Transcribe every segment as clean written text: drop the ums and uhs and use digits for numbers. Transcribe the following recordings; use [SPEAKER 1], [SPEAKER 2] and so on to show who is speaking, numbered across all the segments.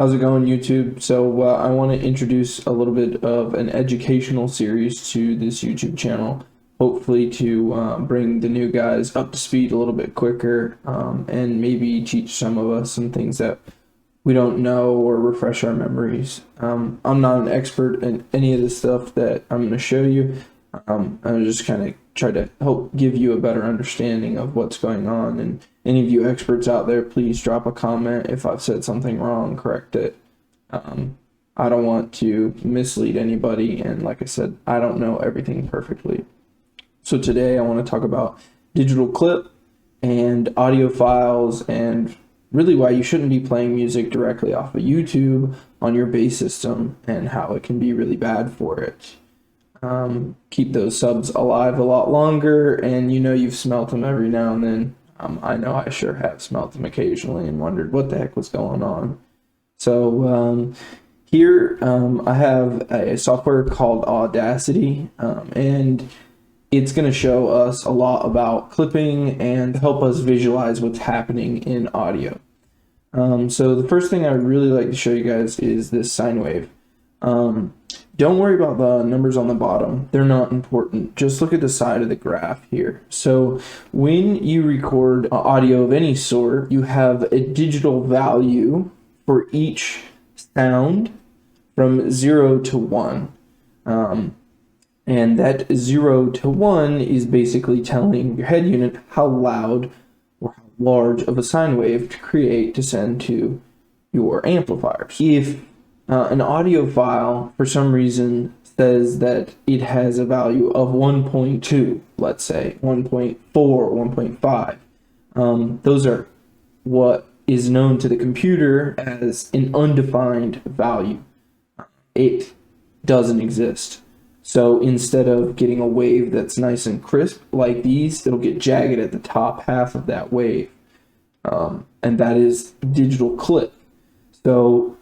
[SPEAKER 1] How's it going, YouTube? So I want to introduce a little bit of an educational series to this YouTube channel, hopefully to bring the new guys up to speed a little bit quicker, and maybe teach some of us some things that we don't know or refresh our memories. I'm not an expert in any of the stuff that I'm going to show you. I'm just kind of try to help give you a better understanding of what's going on. And any of you experts out there, please drop a comment. If I've said something wrong, correct it. I don't want to mislead anybody. And like I said, I don't know everything perfectly. So today I want to talk about digital clip and audio files, and really why you shouldn't be playing music directly off of YouTube on your base system and how it can be really bad for it. Keep those subs alive a lot longer, and you've smelt them every now and then. I know I sure have smelt them occasionally and wondered what the heck was going on. So here I have a software called Audacity, and it's going to show us a lot about clipping and help us visualize what's happening in audio. So the first thing I would really like to show you guys is this sine wave. Don't worry about the numbers on the bottom. They're not important. Just look at the side of the graph here. So when you record audio of any sort, you have a digital value for each sound from 0 to 1. And that 0 to 1 is basically telling your head unit how loud or how large of a sine wave to create to send to your amplifiers. If an audio file, for some reason, says that it has a value of 1.2, let's say 1.4, 1.5. Those are what is known to the computer as an undefined value. It doesn't exist. So instead of getting a wave that's nice and crisp like these, it'll get jagged at the top half of that wave. And that is digital clip. So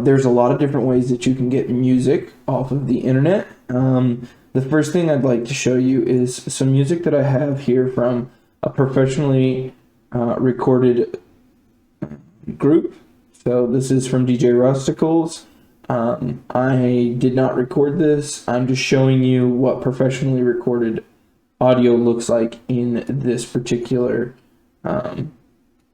[SPEAKER 1] there's a lot of different ways that you can get music off of the internet. The first thing I'd like to show you is some music that I have here from a professionally recorded group. So this is from DJ Rusticles. I did not record this. I'm just showing you what professionally recorded audio looks like in this particular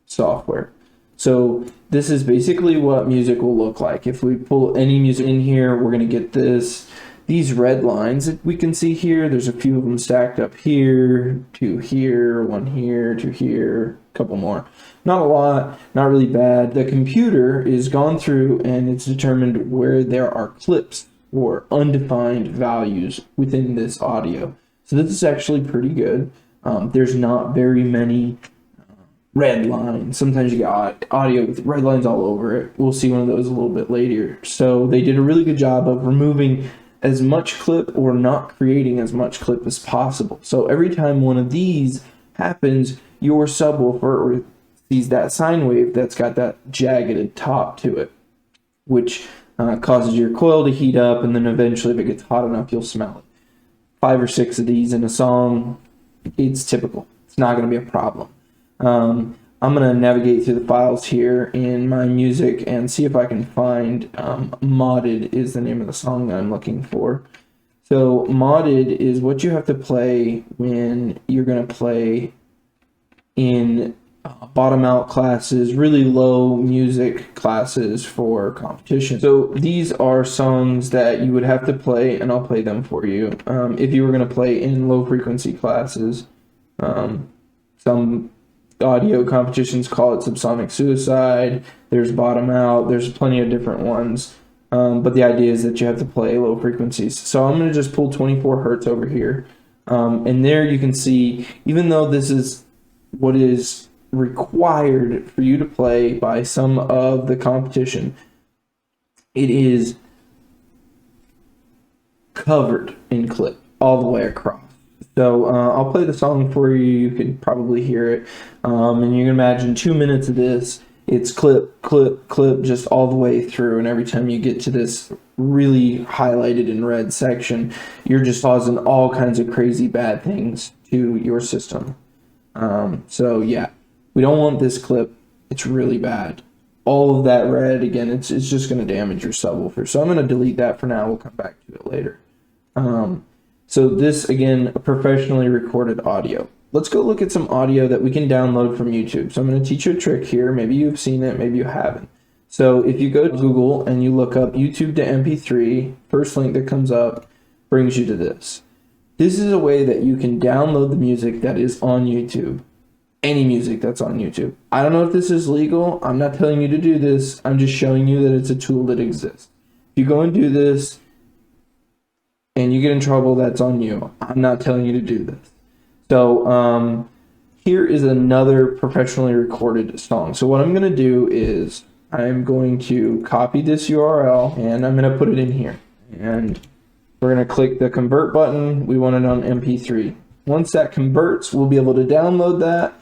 [SPEAKER 1] software. So this is basically what music will look like. If we pull any music in here, we're going to get these red lines that we can see here. There's a few of them stacked up here, two here, one here, two here, a couple more. Not a lot, not really bad. The computer is gone through and it's determined where there are clips or undefined values within this audio. So this is actually pretty good. There's not very many red lines. Sometimes you get audio with red lines all over it. We'll see one of those a little bit later. So they did a really good job of removing as much clip or not creating as much clip as possible. So every time one of these happens, your subwoofer sees that sine wave that's got that jagged top to it, which causes your coil to heat up, and then eventually if it gets hot enough, you'll smell it. 5 or 6 of these in a song, it's typical. It's not going to be a problem. I'm going to navigate through the files here in my music and see if I can find Modded is the name of the song that I'm looking for. So Modded is what you have to play when you're going to play in bottom out classes, really low music classes for competition. So these are songs that you would have to play, and I'll play them for you. If you were going to play in low frequency classes, some audio competitions call it subsonic suicide. There's bottom out. There's plenty of different ones. But the idea is that you have to play low frequencies. So I'm going to just pull 24 hertz over here. And there you can see, even though this is what is required for you to play by some of the competition, it is covered in clip all the way across. So I'll play the song for you. You can probably hear it. And you can imagine 2 minutes of this. It's clip, clip, clip, just all the way through. And every time you get to this really highlighted in red section, you're just causing all kinds of crazy bad things to your system. So yeah, we don't want this clip. It's really bad. all of that red, again, it's just going to damage your subwoofer. So I'm going to delete that for now. We'll come back to it later. So this, again, professionally recorded audio. Let's go look at some audio that we can download from YouTube. So I'm going to teach you a trick here. Maybe you've seen it, maybe you haven't. So if you go to Google and you look up YouTube to MP3, first link that comes up brings you to this. This is a way that you can download the music that is on YouTube. Any music that's on YouTube. I don't know if this is legal. I'm not telling you to do this. I'm just showing you that it's a tool that exists. If you go and do this and you get in trouble, that's on you. I'm not telling you to do this. So here is another professionally recorded song. So what I'm going to do is I'm going to copy this URL and I'm going to put it in here. And we're going to click the convert button. We want it on MP3. Once that converts, we'll be able to download that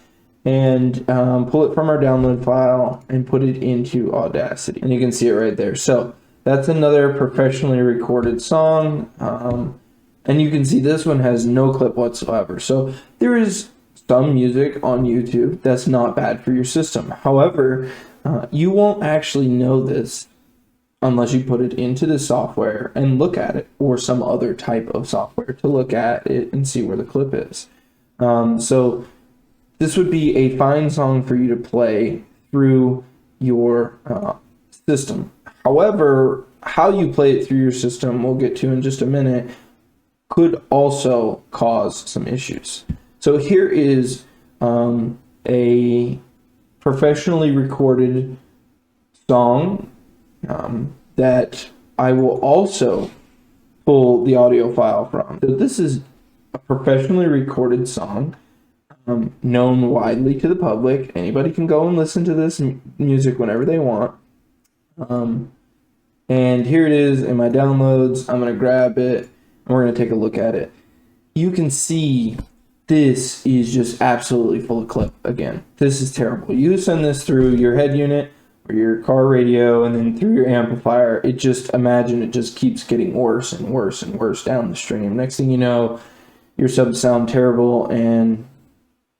[SPEAKER 1] and pull it from our download file and put it into Audacity. And you can see it right there. So that's another professionally recorded song. And you can see this one has no clip whatsoever. So there is some music on YouTube that's not bad for your system. However, you won't actually know this unless you put it into the software and look at it, or some other type of software to look at it and see where the clip is. So this would be a fine song for you to play through your system. However, how you play it through your system, we'll get to in just a minute, could also cause some issues. So here is a professionally recorded song that I will also pull the audio file from. So this is a professionally recorded song, known widely to the public. Anybody can go and listen to this music whenever they want. And here it is in my downloads. I'm going to grab it and we're going to take a look at it. You can see this is just absolutely full of clip. Again, this is terrible. You send this through your head unit or your car radio and then through your amplifier. It just, imagine it just keeps getting worse and worse and worse down the stream. Next thing you know, your subs sound terrible and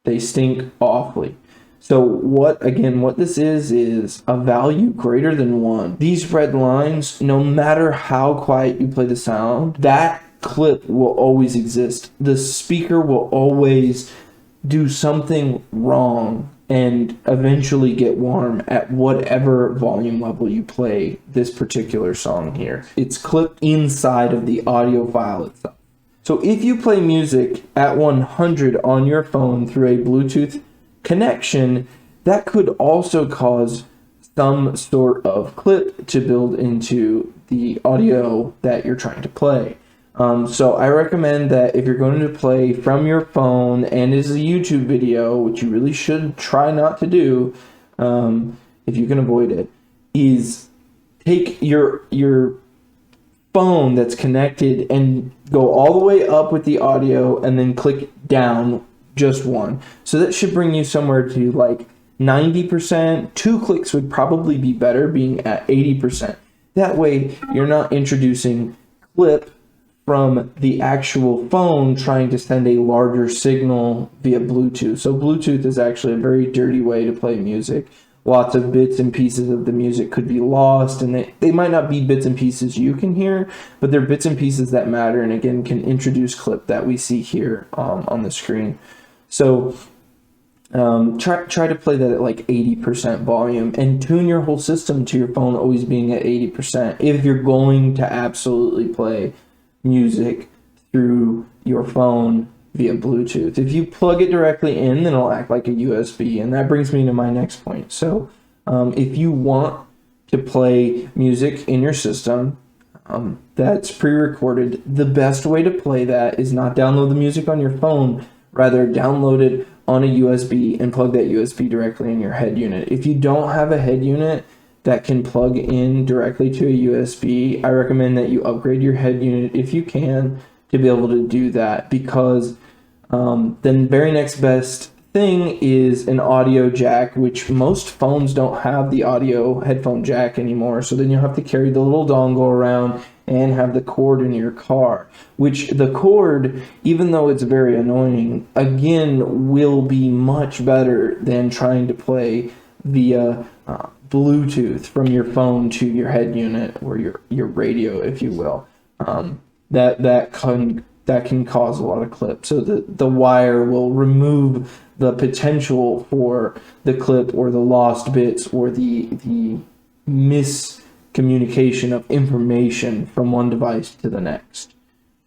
[SPEAKER 1] they stink awfully. So what this is a value greater than 1. These red lines, no matter how quiet you play the sound, that clip will always exist. The speaker will always do something wrong and eventually get warm at whatever volume level you play this particular song here. It's clipped inside of the audio file itself. So if you play music at 100 on your phone through a Bluetooth connection, that could also cause some sort of clip to build into the audio that you're trying to play. So I recommend that if you're going to play from your phone and is a YouTube video, which you really should try not to do, if you can avoid it, is take your phone that's connected and go all the way up with the audio and then click down just one. So that should bring you somewhere to like 90%. 2 clicks would probably be better, being at 80%. That way you're not introducing clip from the actual phone trying to send a larger signal via Bluetooth. So Bluetooth is actually a very dirty way to play music. Lots of bits and pieces of the music could be lost, and they might not be bits and pieces you can hear, but they're bits and pieces that matter, and again can introduce clip that we see here on the screen. So try to play that at like 80% volume and tune your whole system to your phone always being at 80% if you're going to absolutely play music through your phone via Bluetooth. If you plug it directly in, then it'll act like a USB, and that brings me to my next point. So if you want to play music in your system that's pre-recorded, the best way to play that is not download the music on your phone, rather download it on a USB and plug that USB directly in your head unit. If you don't have a head unit that can plug in directly to a USB, I recommend that you upgrade your head unit if you can to be able to do that, because then very next best thing is an audio jack, which most phones don't have the audio headphone jack anymore. So then you'll have to carry the little dongle around and have the cord in your car, which the cord, even though it's very annoying, again, will be much better than trying to play via Bluetooth from your phone to your head unit, or your radio, if you will. That can cause a lot of clips. So the wire will remove the potential for the clip or the lost bits or the miscommunication of information from one device to the next.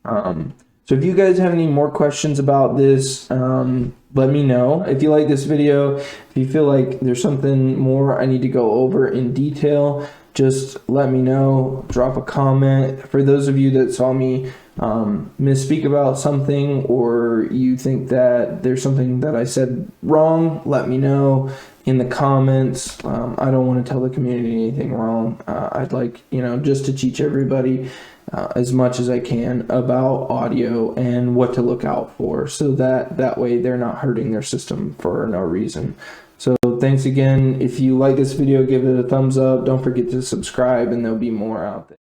[SPEAKER 1] So if you guys have any more questions about this, let me know. If you like this video, if you feel like there's something more I need to go over in detail, just let me know. Drop a comment. For those of you that saw me misspeak about something, or you think that there's something that I said wrong, let me know in the comments. I don't want to tell the community anything wrong. I'd like, just to teach everybody as much as I can about audio and what to look out for, so that way they're not hurting their system for no reason. So thanks again. If you like this video, give it a thumbs up. Don't forget to subscribe, and there'll be more out there.